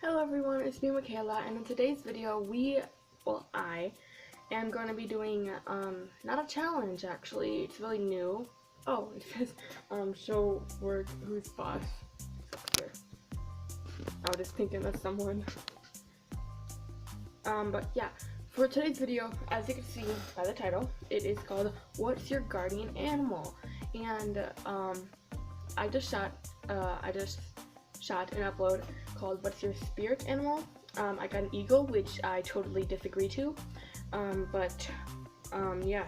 Hello everyone, it's me Michaela, and in today's video I am going to be doing, not a challenge actually, it's really new. Oh, it says, show work who's boss. Here. I was just thinking of someone. But yeah, for today's video, as you can see by the title, it is called, What's Your Guardian Animal? And, I just shot an upload called What's Your Spirit Animal? I got an eagle, which I totally disagree to, yeah.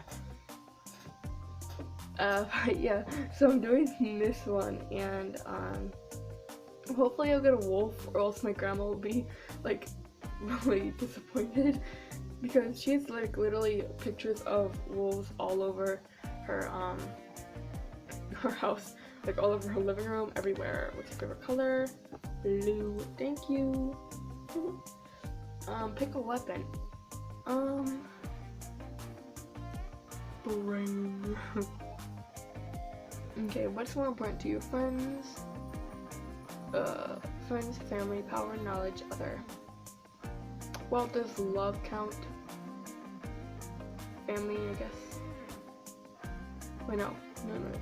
Yeah, so I'm doing this one, and hopefully I'll get a wolf, or else my grandma will be like really disappointed, because she has like literally pictures of wolves all over her house, like all over her living room, everywhere. What's your favorite color? Blue. Thank you. Pick a weapon. Brain. Okay, what's more important to you? Friends, family, power, knowledge, other. Well, does love count? Family, I guess. Wait, no,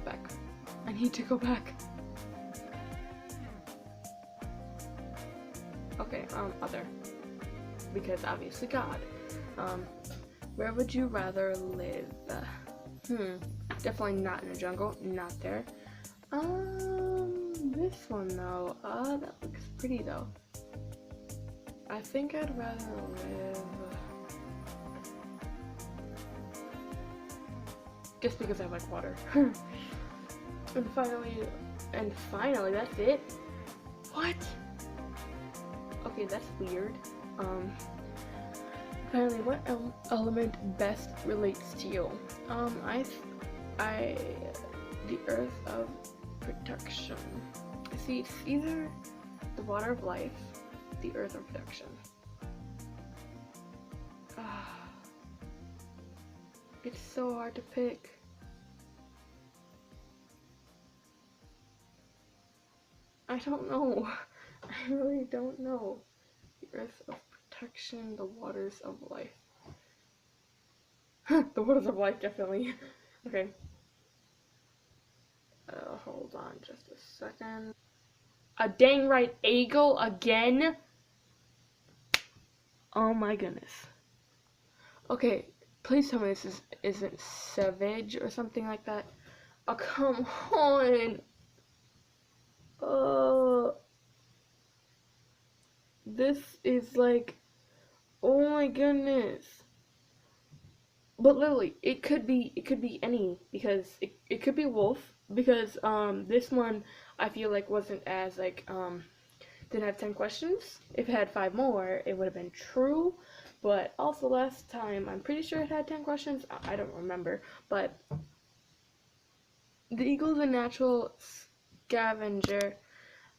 back. I need to go back. Okay, other. Because obviously God. Where would you rather live? Definitely not in a jungle, not there. This one though, that looks pretty though. I think I'd rather live, just because I like water. And finally, that's it? What? Okay, that's weird. Finally, what element best relates to you? The earth of protection. See, it's either the water of life, the earth of protection. It's so hard to pick. I don't know. I really don't know. The earth of protection, the waters of life. The waters of life, definitely. Okay. Hold on just a second. A dang right eagle again? Oh my goodness. Okay, please tell me this isn't savage or something like that. Oh, come on. This is like, oh my goodness. But literally, it could be any, because it could be wolf, because this one I feel like wasn't as like didn't have 10 questions. If it had 5 more, it would have been true. But also last time, I'm pretty sure it had 10 questions. I don't remember, but the eagle is a natural scavenger,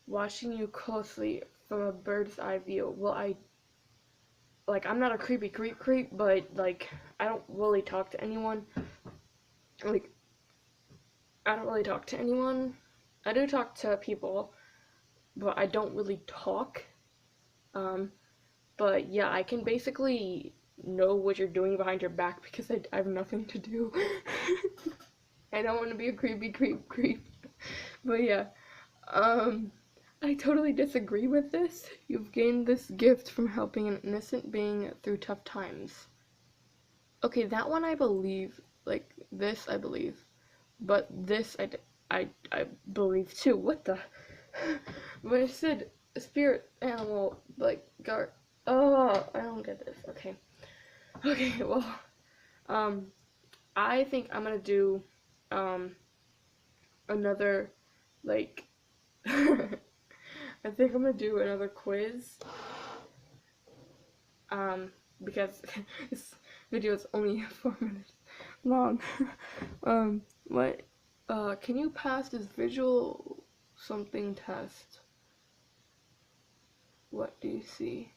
watching you closely from a bird's eye view. Well, I'm not a creepy creep, but like I don't really talk to anyone. Like, I don't really talk to anyone. I do talk to people, but I don't really talk. But yeah, I can basically know what you're doing behind your back because I have nothing to do. I don't want to be a creepy creep. But yeah, I totally disagree with this. You've gained this gift from helping an innocent being through tough times. Okay, that one I believe. Like, this I believe. But this I believe too. What the? When I said spirit animal, like, guard. Oh, I don't get this. Okay. Okay, well, I think I'm gonna do, another, like, I think I'm gonna do another quiz, because this video is only 4 minutes long. Can you pass this visual something test? What do you see?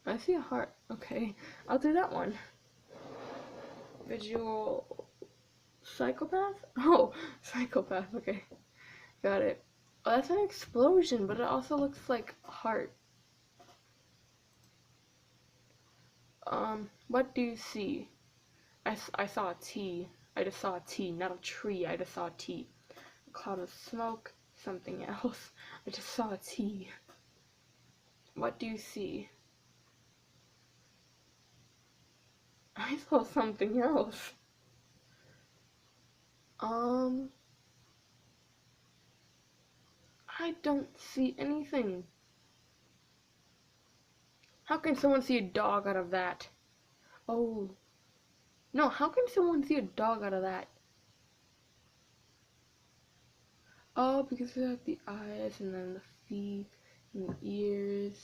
I see a heart. Okay, I'll do that one. Visual psychopath? Oh, psychopath. Okay, got it. Oh, that's an explosion, but it also looks like a heart. What do you see? I saw a T. I just saw a T, not a tree. I just saw a T. A cloud of smoke, something else. I just saw a T. What do you see? I saw something else. I don't see anything. How can someone see a dog out of that? Oh. No, how can someone see a dog out of that? Oh, because they have the eyes and then the feet and the ears.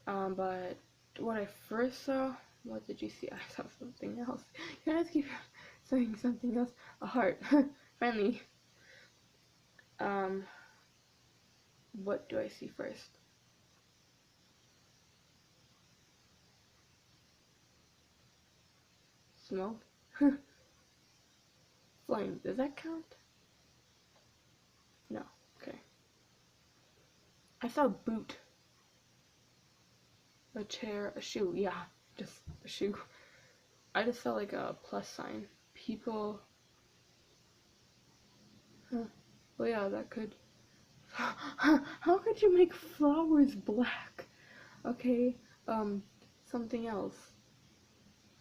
But what I first saw, what did you see? I saw something else. You guys keep saying something else. A heart. Finally. What do I see first? Smoke? Flame. Does that count? No. Okay. I saw a boot. A chair, a shoe. Yeah, just a shoe. I just saw like a plus sign. People. Huh. Well, yeah, that could. How could you make flowers black? Okay, something else.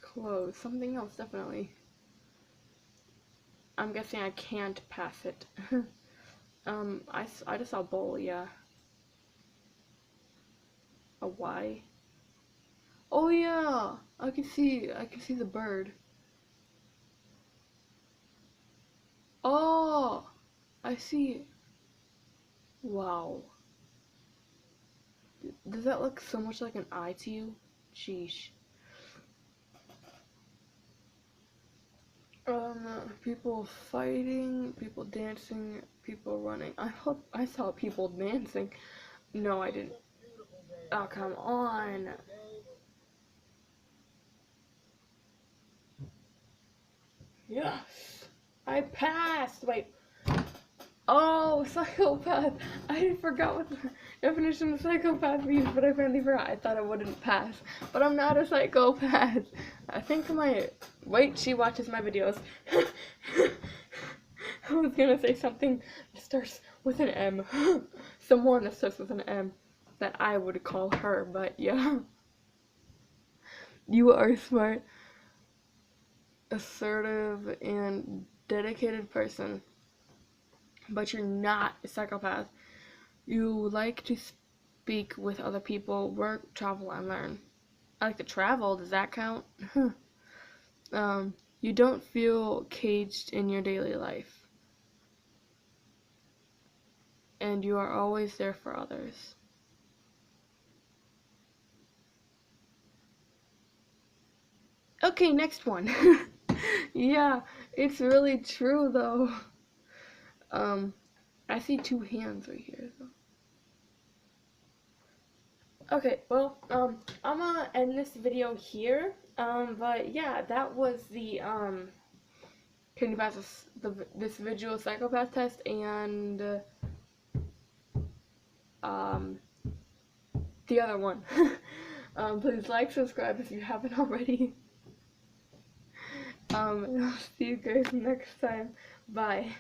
Clothes. Something else, definitely. I'm guessing I can't pass it. I just saw a bowl, yeah. A Y? Oh yeah! I can see the bird. Oh! I see it. Wow. Does that look so much like an eye to you? Sheesh. People fighting, people dancing, people running. I saw people dancing. No, I didn't. Oh, come on. Yes! I passed! Wait. Oh, psychopath! I forgot what the definition of psychopath means, but I finally forgot. I thought I wouldn't pass. But I'm not a psychopath. I think wait, she watches my videos. I was gonna say something that starts with an M. Someone that starts with an M that I would call her, but yeah. You are a smart, assertive, and dedicated person. But you're not a psychopath. You like to speak with other people, work, travel, and learn. I like to travel. Does that count? You don't feel caged in your daily life. And you are always there for others. Okay, next one. Yeah, it's really true though. I see two hands right here though. Okay, well, I'm gonna end this video here. But yeah, that was the, can you pass this visual psychopath test and, the other one. Please like, subscribe if you haven't already. And I'll see you guys next time. Bye.